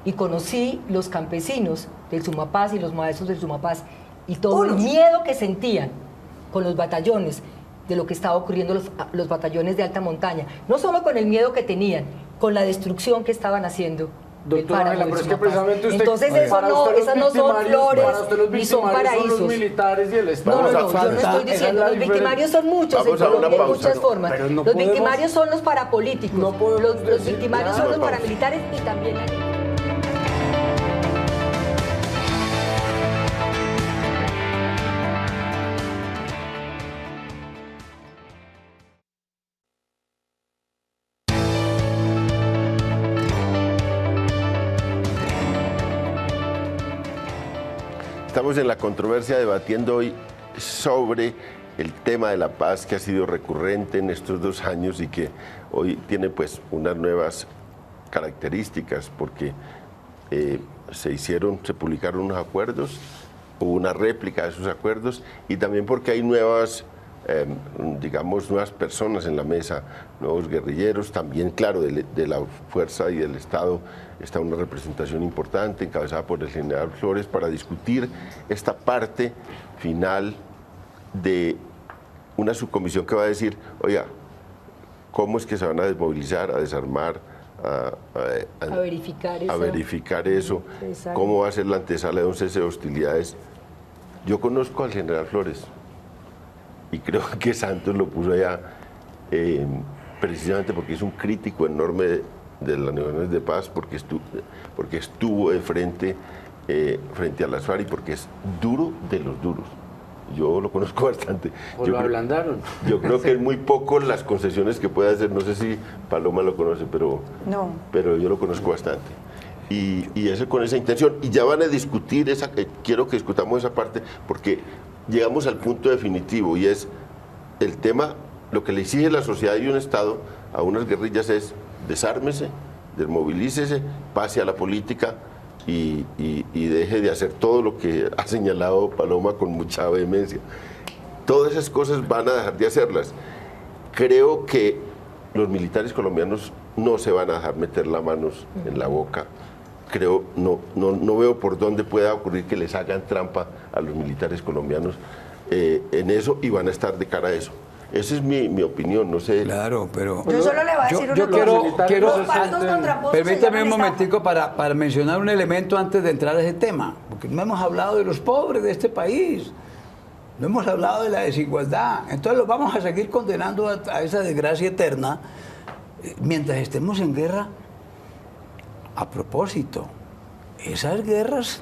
y conocí los campesinos del Sumapaz y los maestros del Sumapaz y todo el miedo que sentían con los batallones de lo que estaba ocurriendo los batallones de alta montaña. No solo con el miedo que tenían, con la destrucción que estaban haciendo. Doctora Ángela, pero es que precisamente usted... Entonces esas no son flores ni son paraísos. Son los militares y el Estado. No, yo no estoy diciendo, los victimarios son muchos en Colombia, en muchas formas. Los victimarios son los parapolíticos, los victimarios son los paramilitares y también la... Estamos en la controversia debatiendo hoy sobre el tema de la paz que ha sido recurrente en estos 2 años y que hoy tiene pues unas nuevas características porque se publicaron unos acuerdos, hubo una réplica de esos acuerdos y también porque hay nuevas personas en la mesa, nuevos guerrilleros, también claro de la fuerza y del Estado está una representación importante encabezada por el general Flores para discutir esta parte final de una subcomisión que va a decir, oiga, ¿cómo es que se van a desmovilizar, a desarmar, a verificar eso? ¿Cómo va a ser la antesala de un cese de hostilidades? Yo conozco al general Flores y creo que Santos lo puso allá precisamente porque es un crítico enorme de las negociaciones de paz, porque estuvo de frente a las FARC y porque es duro de los duros. Yo lo conozco bastante. Lo ablandaron. Yo creo que es muy poco las concesiones que puede hacer. No sé si Paloma lo conoce, pero yo lo conozco bastante. Y eso con esa intención. Y ya van a discutir quiero que discutamos esa parte, porque llegamos al punto definitivo y es el tema, lo que le exige la sociedad y un Estado a unas guerrillas es desármese, desmovilícese, pase a la política y deje de hacer todo lo que ha señalado Paloma con mucha vehemencia. Todas esas cosas van a dejar de hacerlas. Creo que los militares colombianos no se van a dejar meter las manos en la boca. No veo por dónde pueda ocurrir que les hagan trampa a los militares colombianos en eso y van a estar de cara a eso. Esa es mi opinión, no sé. Claro, pero... Yo solo le voy a decir una cosa. Permítame un momentico para mencionar un elemento antes de entrar a ese tema, porque no hemos hablado de los pobres de este país, no hemos hablado de la desigualdad, entonces los vamos a seguir condenando a esa desgracia eterna mientras estemos en guerra. A propósito, esas guerras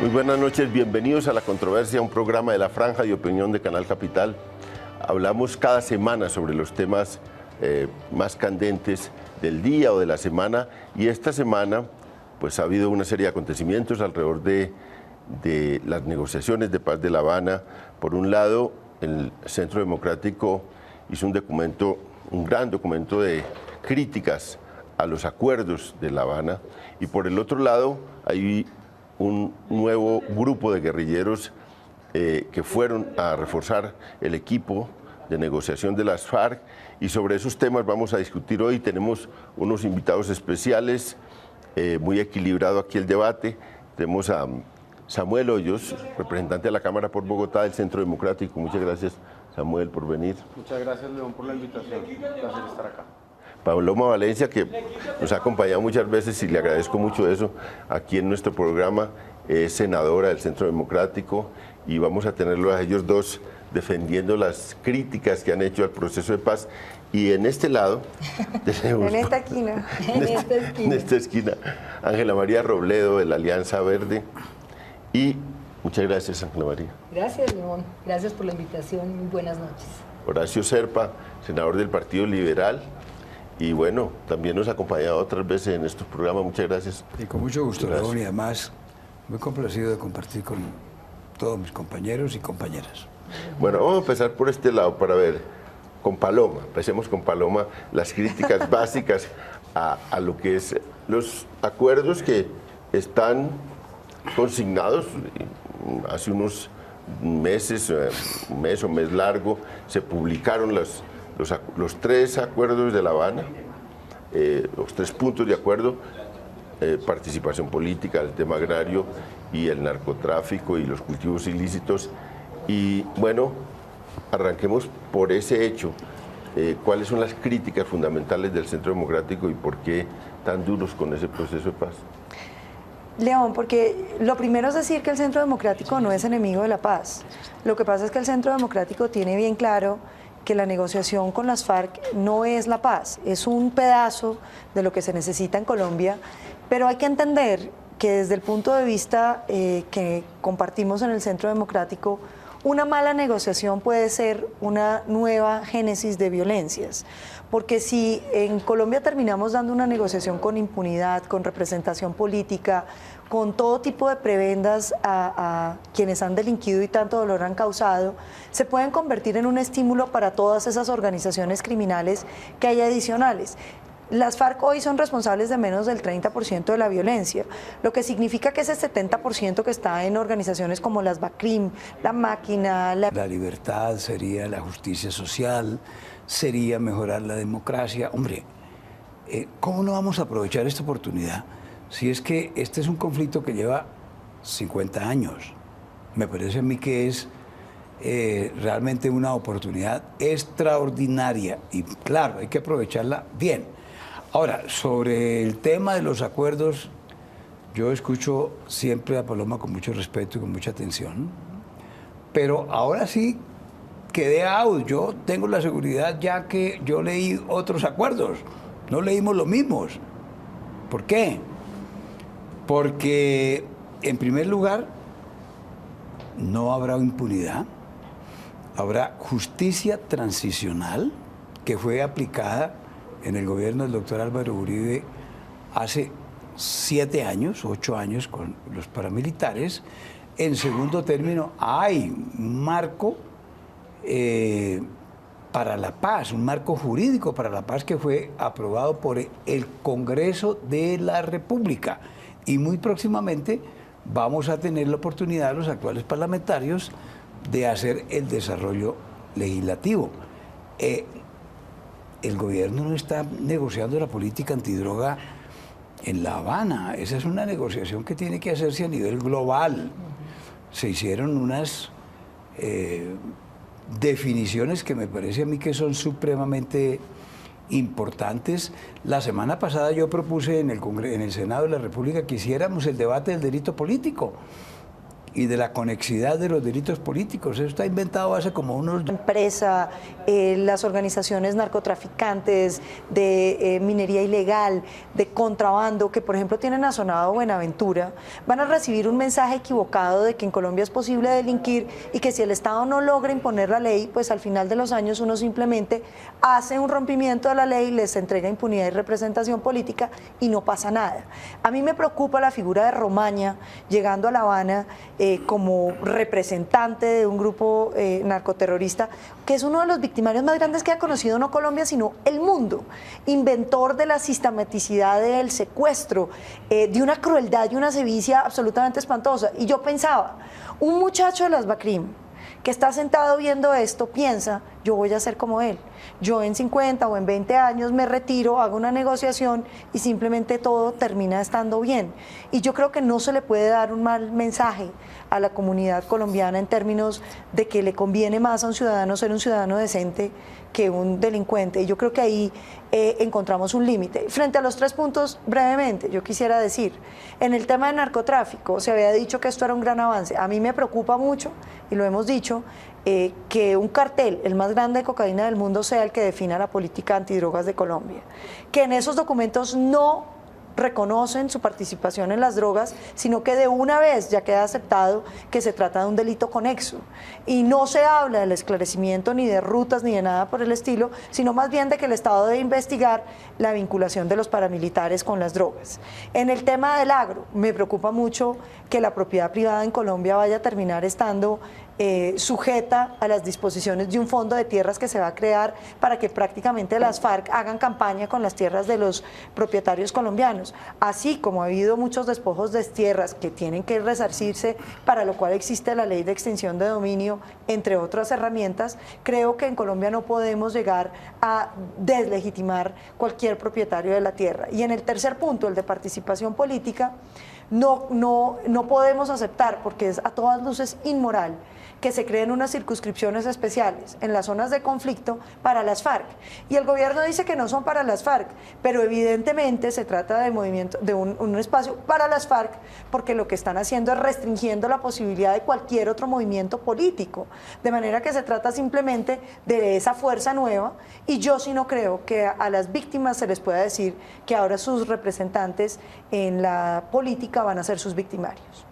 Muy buenas noches, bienvenidos a La Controversia, un programa de la Franja de Opinión de Canal Capital. Hablamos cada semana sobre los temas más candentes del día o de la semana, y esta semana pues ha habido una serie de acontecimientos alrededor de las negociaciones de paz de La Habana. Por un lado, el Centro Democrático hizo un gran documento de críticas a los acuerdos de La Habana, y por el otro lado hay un nuevo grupo de guerrilleros que fueron a reforzar el equipo de negociación de las FARC, y sobre esos temas vamos a discutir hoy. Tenemos unos invitados especiales, muy equilibrado aquí el debate. Tenemos a Samuel Hoyos, representante de la Cámara por Bogotá del Centro Democrático. Muchas gracias, Samuel, por venir. Muchas gracias, León, por la invitación. Un placer estar acá. Paloma Valencia, que nos ha acompañado muchas veces y le agradezco mucho eso aquí en nuestro programa, es senadora del Centro Democrático, y vamos a tenerlos a ellos dos defendiendo las críticas que han hecho al proceso de paz. Y en este lado tenemos, En esta esquina. en esta esquina, Ángela María Robledo de la Alianza Verde. Y muchas gracias, Ángela María. Gracias, León. Gracias por la invitación. Muy buenas noches. Horacio Serpa, senador del Partido Liberal. Y bueno, también nos ha acompañado otras veces en estos programas. Muchas gracias. Y con mucho gusto, Gracias. León, y además muy complacido de compartir con todos mis compañeros y compañeras. Bueno, vamos a empezar por este lado para ver, con Paloma. Empecemos con Paloma, las críticas básicas a lo que es los acuerdos que están consignados. Hace unos meses, un mes o mes largo, se publicaron los 3 acuerdos de La Habana, los 3 puntos de acuerdo: participación política, el tema agrario y el narcotráfico y los cultivos ilícitos. Y bueno, arranquemos por ese hecho. ¿Cuáles son las críticas fundamentales del Centro Democrático y por qué tan duros con ese proceso de paz? León, porque lo primero es decir que el Centro Democrático no es enemigo de la paz. Lo que pasa es que el Centro Democrático tiene bien claro que la negociación con las FARC no es la paz, es un pedazo de lo que se necesita en Colombia, pero hay que entender que desde el punto de vista que compartimos en el Centro Democrático, una mala negociación puede ser una nueva génesis de violencias, porque si en Colombia terminamos dando una negociación con impunidad, con representación política, con todo tipo de prebendas a quienes han delinquido y tanto dolor han causado, se pueden convertir en un estímulo para todas esas organizaciones criminales que hay adicionales. Las FARC hoy son responsables de menos del 30% de la violencia, lo que significa que ese 70% que está en organizaciones como las BACRIM, La Máquina... La libertad sería la justicia social, sería mejorar la democracia. Hombre, ¿cómo no vamos a aprovechar esta oportunidad si es que este es un conflicto que lleva 50 años? Me parece a mí que es realmente una oportunidad extraordinaria y claro, hay que aprovecharla bien. Ahora, sobre el tema de los acuerdos, yo escucho siempre a Paloma con mucho respeto y con mucha atención, pero ahora sí quedé out. Yo tengo la seguridad ya que yo leí otros acuerdos, no leímos los mismos. ¿Por qué? Porque, en primer lugar, no habrá impunidad, habrá justicia transicional que fue aplicada en el gobierno del doctor Álvaro Uribe hace 7 años, 8 años con los paramilitares. En segundo término, hay un marco para la paz, un marco jurídico para la paz que fue aprobado por el Congreso de la República. Y muy próximamente vamos a tener la oportunidad, los actuales parlamentarios, de hacer el desarrollo legislativo. El gobierno no está negociando la política antidroga en La Habana. Esa es una negociación que tiene que hacerse a nivel global. Se hicieron unas definiciones que me parece a mí que son supremamente importantes. La semana pasada yo propuse en el Senado de la República que hiciéramos el debate del delito político. y de la conexidad de los delitos políticos. Eso está inventado hace como unos... Empresa, las organizaciones narcotraficantes, de minería ilegal, de contrabando, que por ejemplo tienen asonado Buenaventura, van a recibir un mensaje equivocado de que en Colombia es posible delinquir y que si el Estado no logra imponer la ley, pues al final de los años uno simplemente hace un rompimiento de la ley, les entrega impunidad y representación política y no pasa nada. A mí me preocupa la figura de Romaña llegando a La Habana como representante de un grupo narcoterrorista, que es uno de los victimarios más grandes que ha conocido no Colombia, sino el mundo. Inventor de la sistematicidad del secuestro, de una crueldad y una sevicia absolutamente espantosa. Y yo pensaba, un muchacho de las BACRIM, que está sentado viendo esto, piensa, yo voy a ser como él. Yo en 50 o en 20 años me retiro, hago una negociación y simplemente todo termina estando bien. Y yo creo que no se le puede dar un mal mensaje a la comunidad colombiana en términos de que le conviene más a un ciudadano ser un ciudadano decente que un delincuente. Y yo creo que ahí encontramos un límite. Frente a los 3 puntos, brevemente, yo quisiera decir, en el tema del narcotráfico se había dicho que esto era un gran avance. A mí me preocupa mucho, y lo hemos dicho, que un cartel, el más grande de cocaína del mundo, sea el que defina la política antidrogas de Colombia. Que en esos documentos no reconocen su participación en las drogas, sino que de una vez ya queda aceptado que se trata de un delito conexo. Y no se habla del esclarecimiento ni de rutas ni de nada por el estilo, sino más bien de que el Estado debe investigar la vinculación de los paramilitares con las drogas. En el tema del agro, me preocupa mucho que la propiedad privada en Colombia vaya a terminar estando sujeta a las disposiciones de un fondo de tierras que se va a crear para que prácticamente las FARC hagan campaña con las tierras de los propietarios colombianos. Así como ha habido muchos despojos de tierras que tienen que resarcirse, para lo cual existe la ley de extinción de dominio, entre otras herramientas, creo que en Colombia no podemos llegar a deslegitimar cualquier propietario de la tierra. Y en el tercer punto, el de participación política, no podemos aceptar, porque es a todas luces inmoral, que se creen unas circunscripciones especiales en las zonas de conflicto para las FARC. Y el gobierno dice que no son para las FARC, pero evidentemente se trata de movimiento, de un espacio para las FARC, porque lo que están haciendo es restringiendo la posibilidad de cualquier otro movimiento político. De manera que se trata simplemente de esa fuerza nueva, y yo sí no creo que a las víctimas se les pueda decir que ahora sus representantes en la política van a ser sus victimarios.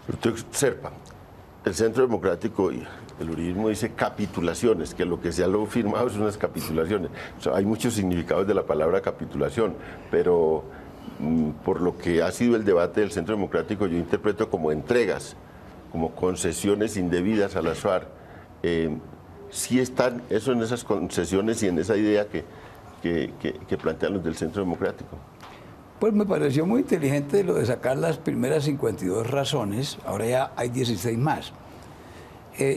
Doctor Serpa, el Centro Democrático y el uribismo dice capitulaciones, que lo que se ha firmado son unas capitulaciones. O sea, hay muchos significados de la palabra capitulación, pero por lo que ha sido el debate del Centro Democrático, yo interpreto como entregas, como concesiones indebidas a las FARC. Sí están eso en esas concesiones y en esa idea que plantean los del Centro Democrático. Pues me pareció muy inteligente lo de sacar las primeras 52 razones, ahora ya hay 16 más.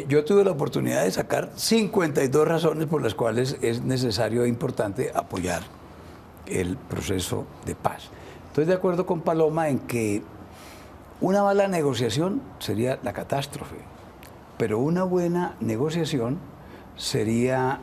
Yo tuve la oportunidad de sacar 52 razones por las cuales es necesario e importante apoyar el proceso de paz. Estoy de acuerdo con Paloma en que una mala negociación sería la catástrofe, pero una buena negociación sería